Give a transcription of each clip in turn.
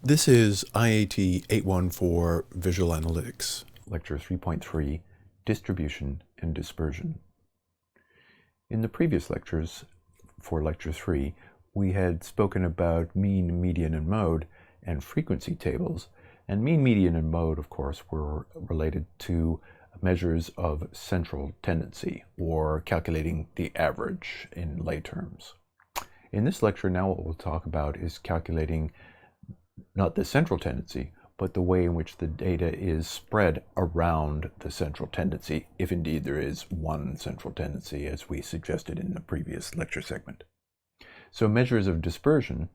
This is IAT814 Visual Analytics. Lecture 3.3, Distribution and Dispersion. In the previous lectures, for Lecture 3, we had spoken about mean, median, and mode, and frequency tables. And mean, median, and mode, of course, were related to measures of central tendency, or calculating the average in lay terms. In this lecture, now what we'll talk about is calculating not the central tendency, but the way in which the data is spread around the central tendency, if indeed there is one central tendency, as we suggested in the previous lecture segment. So measures of dispersion,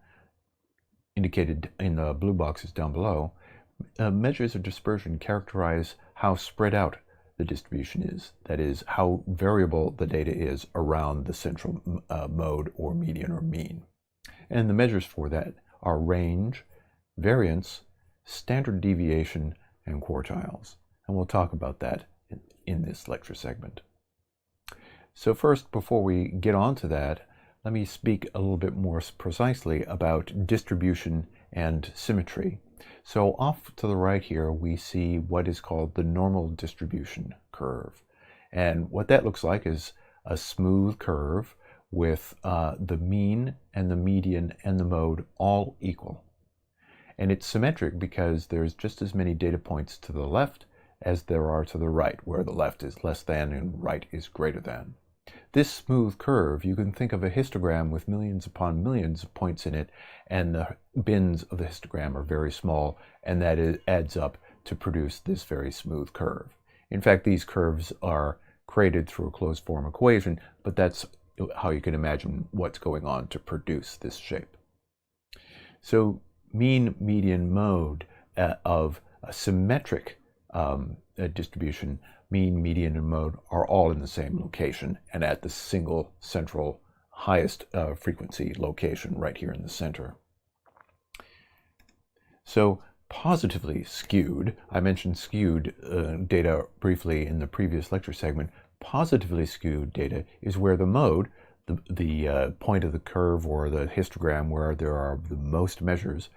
indicated in the blue boxes down below, measures of dispersion characterize how spread out the distribution is, that is, how variable the data is around the central mode or median or mean. And the measures for that are range, variance, standard deviation, and quartiles. And we'll talk about that in this lecture segment. So first, before we get on to that, let me speak a little bit more precisely about distribution and symmetry. So off to the right here, we see what is called the normal distribution curve. And what that looks like is a smooth curve with the mean and the median and the mode all equal. And it's symmetric because there's just as many data points to the left as there are to the right, where the left is less than and right is greater than. This smooth curve, you can think of a histogram with millions upon millions of points in it, and the bins of the histogram are very small, and that adds up to produce this very smooth curve. In fact, these curves are created through a closed form equation, but that's how you can imagine what's going on to produce this shape. So mean, median, mode of a symmetric distribution, mean, median, and mode are all in the same location and at the single central highest frequency location right here in the center. So positively skewed, I mentioned skewed data briefly in the previous lecture segment. Positively skewed data is where the mode, the point of the curve or the histogram where there are the most measures,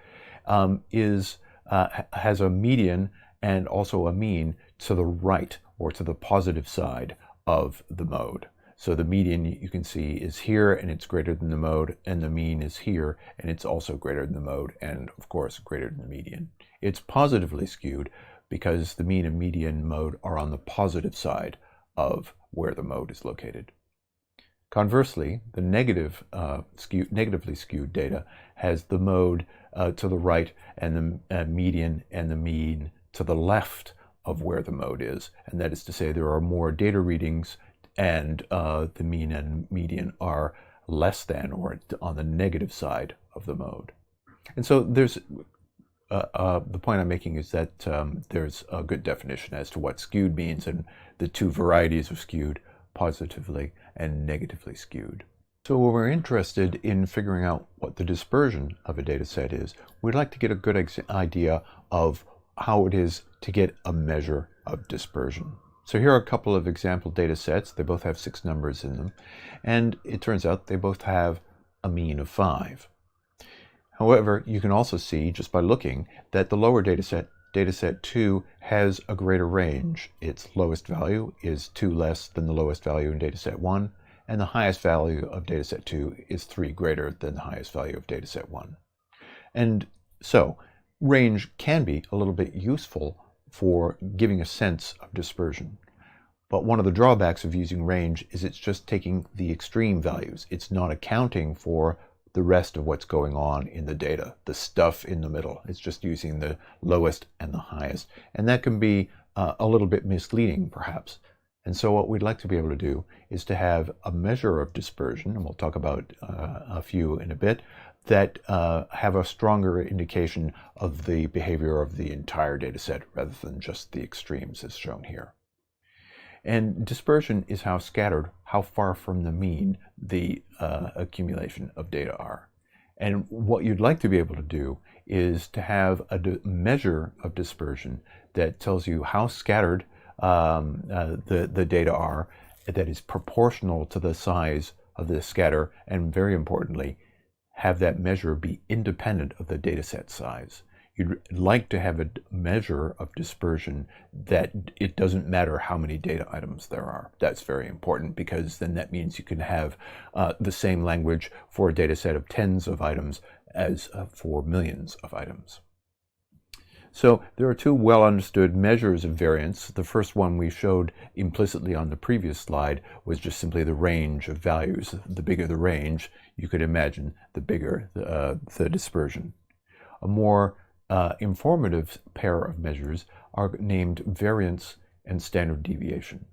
has a median and also a mean to the right or to the positive side of the mode. So the median, you can see, is here and it's greater than the mode, and the mean is here and it's also greater than the mode, and of course greater than the median. It's positively skewed because the mean and median mode are on the positive side of where the mode is located. Conversely, the negatively skewed data has the mode to the right and the median and the mean to the left of where the mode is. And that is to say there are more data readings and the mean and median are less than or on the negative side of the mode. And so there's the point I'm making is that there's a good definition as to what skewed means and the two varieties of skewed, positively and negatively skewed. So when we're interested in figuring out what the dispersion of a data set is, we'd like to get a good idea of how it is to get a measure of dispersion. So here are a couple of example data sets. They both have 6 numbers in them, and it turns out they both have a mean of 5. However, you can also see just by looking that the lower data set 2, has a greater range. Its lowest value is 2 less than the lowest value in dataset 1, and the highest value of dataset 2 is 3 greater than the highest value of dataset 1. And so range can be a little bit useful for giving a sense of dispersion. But one of the drawbacks of using range is it's just taking the extreme values. It's not accounting for the rest of what's going on in the data, the stuff in the middle. It's just using the lowest and the highest. And that can be a little bit misleading, perhaps. And so what we'd like to be able to do is to have a measure of dispersion, and we'll talk about a few in a bit, that have a stronger indication of the behavior of the entire data set rather than just the extremes as shown here. And dispersion is how scattered, how far from the mean the accumulation of data are. And what you'd like to be able to do is to have a measure of dispersion that tells you how scattered the data are, that is proportional to the size of the scatter, and very importantly, have that measure be independent of the data set size. you'd like to have a measure of dispersion that it doesn't matter how many data items there are. That's very important, because then that means you can have the same language for a data set of tens of items as for millions of items. So there are two well understood measures of variance. The first one we showed implicitly on the previous slide was just simply the range of values. The bigger the range, you could imagine, the bigger the dispersion. A more informative pair of measures are named variance and standard deviation.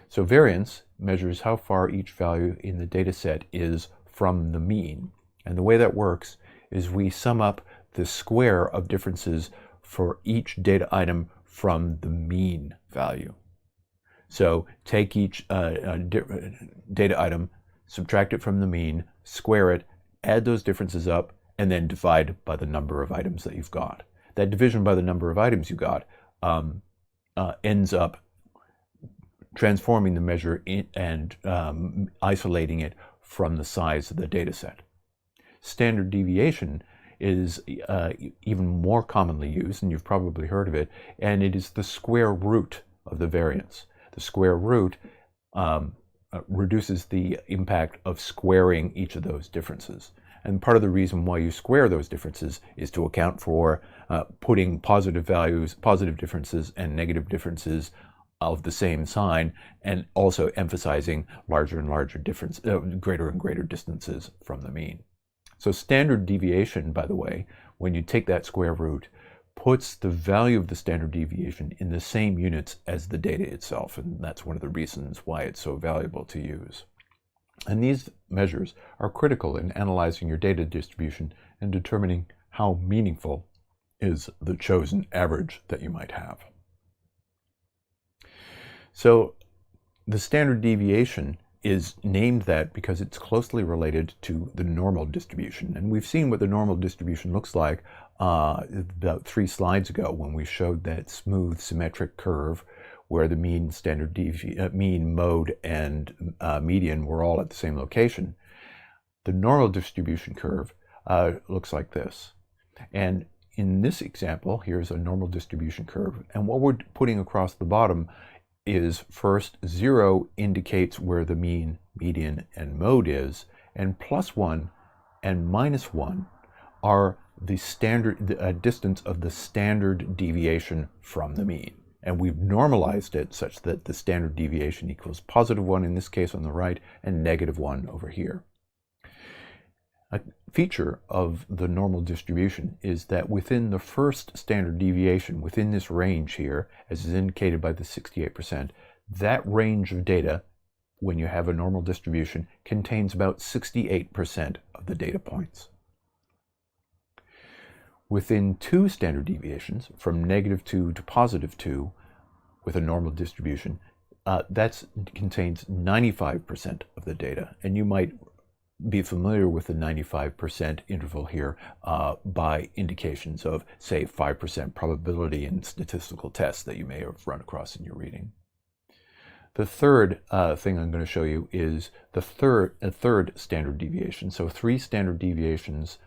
So variance measures how far each value in the data set is from the mean. And the way that works is we sum up the square of differences for each data item from the mean value. So take each data item, subtract it from the mean, square it, add those differences up, and then divide by the number of items that you've got. That division by the number of items you got ends up transforming the measure and isolating it from the size of the data set. Standard deviation is even more commonly used, and you've probably heard of it, and it is the square root of the variance. The square root reduces the impact of squaring each of those differences. And part of the reason why you square those differences is to account for putting positive values, positive differences, and negative differences of the same sign, and also emphasizing larger and larger difference, greater and greater distances from the mean. So standard deviation, by the way, when you take that square root, puts the value of the standard deviation in the same units as the data itself, and that's one of the reasons why it's so valuable to use. And these measures are critical in analyzing your data distribution and determining how meaningful is the chosen average that you might have. So the standard deviation is named that because it's closely related to the normal distribution. And we've seen what the normal distribution looks like about 3 slides ago when we showed that smooth symmetric curve where the mean, mean, mode, and median were all at the same location. The normal distribution curve looks like this. And in this example, here's a normal distribution curve. And what we're putting across the bottom is first 0 indicates where the mean, median, and mode is, and +1 and -1 are the standard distance of the standard deviation from the mean. And we've normalized it such that the standard deviation equals +1 in this case on the right and -1 over here. A feature of the normal distribution is that within the first standard deviation, within this range here, as is indicated by the 68%, that range of data, when you have a normal distribution, contains about 68% of the data points. Within 2 standard deviations, from -2 to +2, with a normal distribution, that contains 95% of the data. And you might be familiar with the 95% interval here by indications of, say, 5% probability in statistical tests that you may have run across in your reading. The third thing I'm going to show you is the third standard deviation. So 3 standard deviations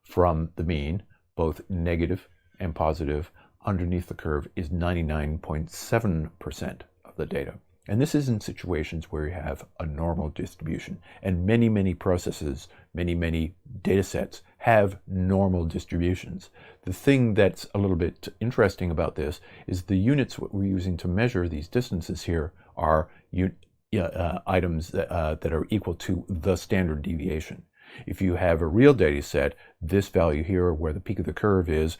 from the mean, both negative and positive, underneath the curve is 99.7% of the data. And this is in situations where you have a normal distribution. And many, many processes, many data sets have normal distributions. The thing that's a little bit interesting about this is the units what we're using to measure these distances here are items that are equal to the standard deviation. If you have a real data set, this value here, where the peak of the curve is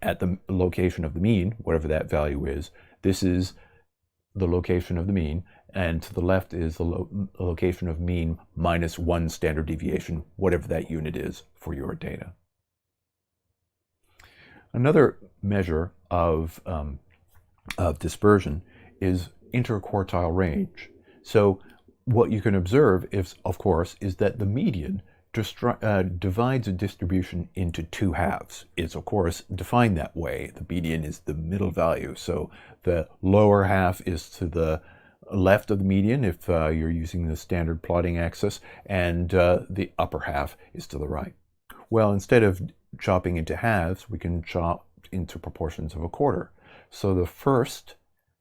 at the location of the mean, whatever that value is. This is the location of the mean, and to the left is the location of mean -1 standard deviation, whatever that unit is for your data. Another measure of dispersion is interquartile range. So what you can observe is, of course, is that the median divides a distribution into 2 halves. It's, of course, defined that way. The median is the middle value. So the lower half is to the left of the median if you're using the standard plotting axis, and the upper half is to the right. Well, instead of chopping into halves, we can into proportions of a quarter. So the first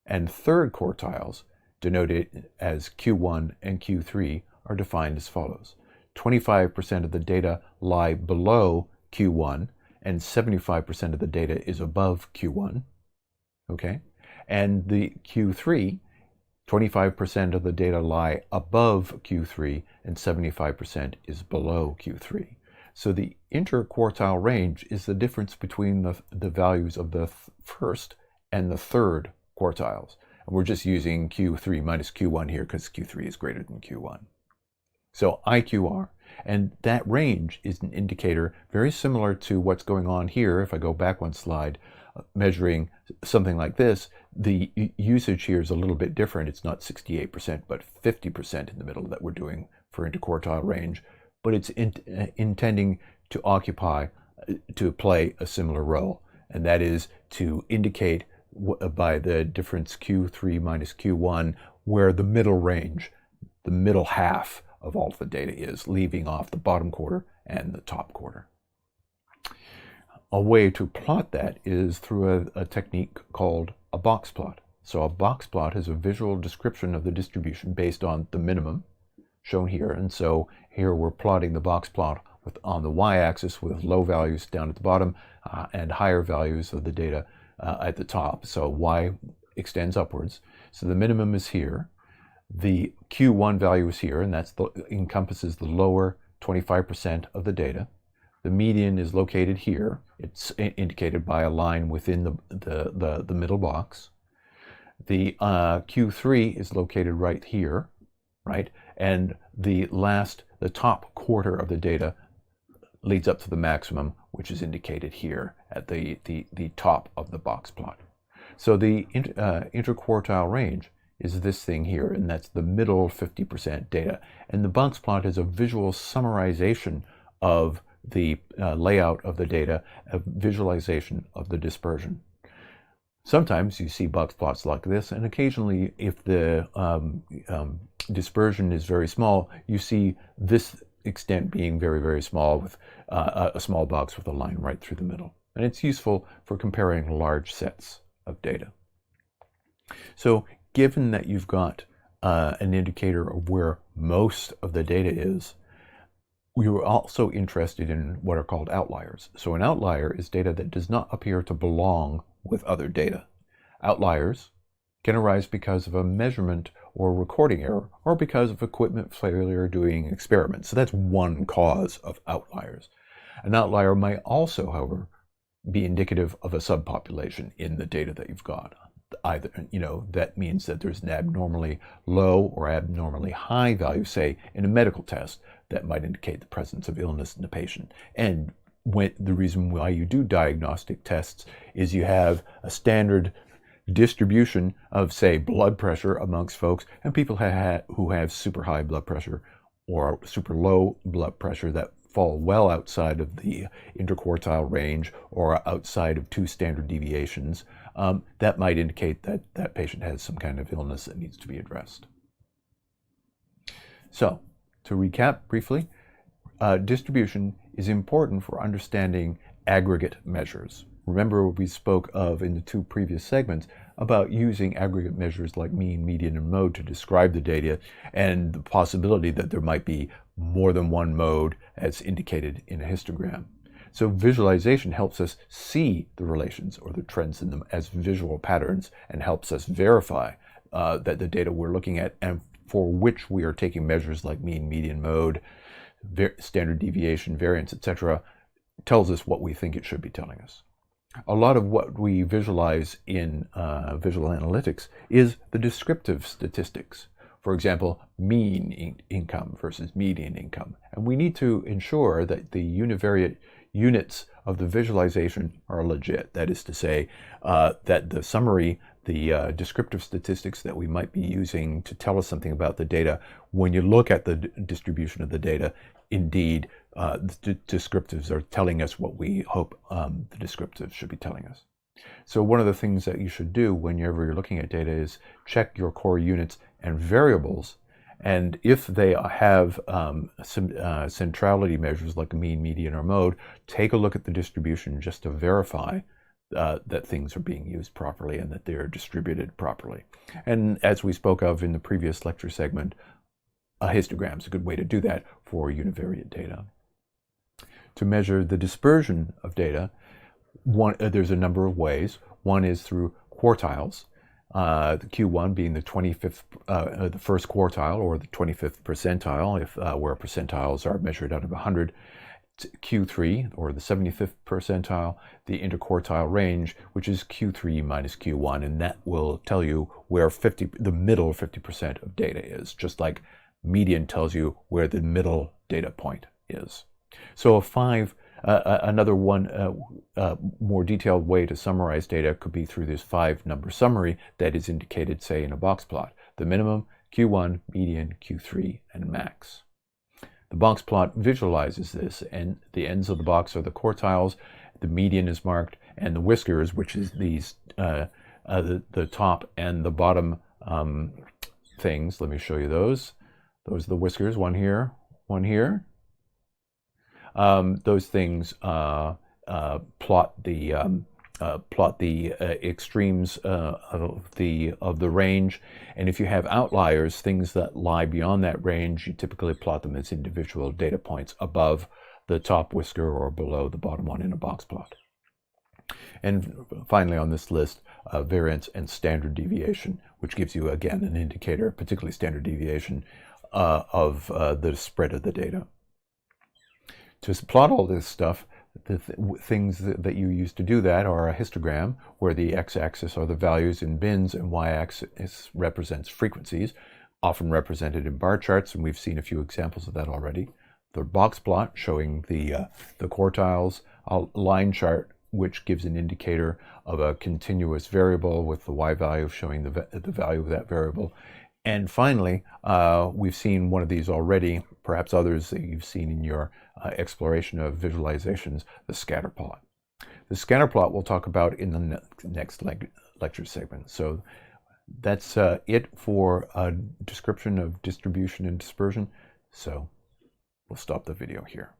and third quartiles, denoted as Q1 and Q3, are defined as follows. 25% of the data lie below Q1, and 75% of the data is above Q1. Okay? And the Q3, 25% of the data lie above Q3, and 75% is below Q3. So the interquartile range is the difference between the values of the first and the third quartiles. And we're just using Q3 minus Q1 here because Q3 is greater than Q1. So IQR. And that range is an indicator very similar to what's going on here. If I go back one slide, measuring something like this, the usage here is a little bit different. It's not 68%, but 50% in the middle that we're doing for interquartile range. But it's intending to play a similar role. And that is to indicate by the difference Q3 minus Q1 where the middle range, the middle half of all of the data is, leaving off the bottom quarter and the top quarter. A way to plot that is through a technique called a box plot. So a box plot is a visual description of the distribution based on the minimum shown here. And so here we're plotting the box plot on the y-axis with low values down at the bottom and higher values of the data at the top. So y extends upwards. So the minimum is here. The Q1 value is here, and that encompasses the lower 25% of the data. The median is located here. It's indicated by a line within the middle box. The Q3 is located right here, right? And the top quarter of the data leads up to the maximum, which is indicated here at the top of the box plot. So the interquartile range is this thing here, and that's the middle 50% data. And the box plot is a visual summarization of the layout of the data, a visualization of the dispersion. Sometimes you see box plots like this, and occasionally if the dispersion is very small, you see this extent being very, very small with a small box with a line right through the middle. And it's useful for comparing large sets of data. So given that you've got an indicator of where most of the data is, we were also interested in what are called outliers. So an outlier is data that does not appear to belong with other data. Outliers can arise because of a measurement or recording error, or because of equipment failure doing experiments. So that's one cause of outliers. An outlier might also, however, be indicative of a subpopulation in the data that you've got. Either, that means that there's an abnormally low or abnormally high value, say, in a medical test, that might indicate the presence of illness in the patient. And the reason why you do diagnostic tests is you have a standard distribution of, say, blood pressure amongst folks, and people who have super high blood pressure or super low blood pressure that fall well outside of the interquartile range or outside of 2 standard deviations, that might indicate that that patient has some kind of illness that needs to be addressed. So, to recap briefly, distribution is important for understanding aggregate measures. Remember, we spoke of in the 2 previous segments about using aggregate measures like mean, median, and mode to describe the data, and the possibility that there might be more than one mode as indicated in a histogram. So visualization helps us see the relations or the trends in them as visual patterns, and helps us verify that the data we're looking at and for which we are taking measures like mean, median, mode, standard deviation, variance, etc., tells us what we think it should be telling us. A lot of what we visualize in visual analytics is the descriptive statistics. For example, mean income versus median income. And we need to ensure that the univariate units of the visualization are legit. That is to say, that the summary, the descriptive statistics that we might be using to tell us something about the data, when you look at the distribution of the data, indeed, the descriptives are telling us what we hope the descriptives should be telling us. So one of the things that you should do whenever you're looking at data is check your core units and variables, and if they have some centrality measures like mean, median, or mode, take a look at the distribution just to verify that things are being used properly and that they're distributed properly. And as we spoke of in the previous lecture segment, a histogram is a good way to do that for univariate data. To measure the dispersion of data, there's a number of ways. One is through quartiles, the Q1 being the 25th, the first quartile, or the 25th percentile, where percentiles are measured out of 100. Q3, or the 75th percentile, the interquartile range, which is Q3 minus Q1, and that will tell you where the middle 50% of data is, just like median tells you where the middle data point is. So another one more detailed way to summarize data could be through this 5-number summary that is indicated, say, in a box plot. The minimum, Q1, median, Q3, and max. The box plot visualizes this, and the ends of the box are the quartiles, the median is marked, and the whiskers, which is these the top and the bottom things. Let me show you those. Those are the whiskers, one here, one here. Those things plot the extremes of the range, and if you have outliers, things that lie beyond that range, you typically plot them as individual data points above the top whisker or below the bottom one in a box plot. And finally on this list, variance and standard deviation, which gives you again an indicator, particularly standard deviation, of the spread of the data. To plot all this stuff, the things that you use to do that are a histogram, where the x-axis are the values in bins and y-axis represents frequencies, often represented in bar charts, and we've seen a few examples of that already. The box plot showing the quartiles, a line chart which gives an indicator of a continuous variable with the y value showing the value of that variable. And finally, we've seen one of these already, perhaps others that you've seen in your exploration of visualizations, the scatter plot. The scatter plot we'll talk about in the next lecture segment. So that's it for a description of distribution and dispersion. So we'll stop the video here.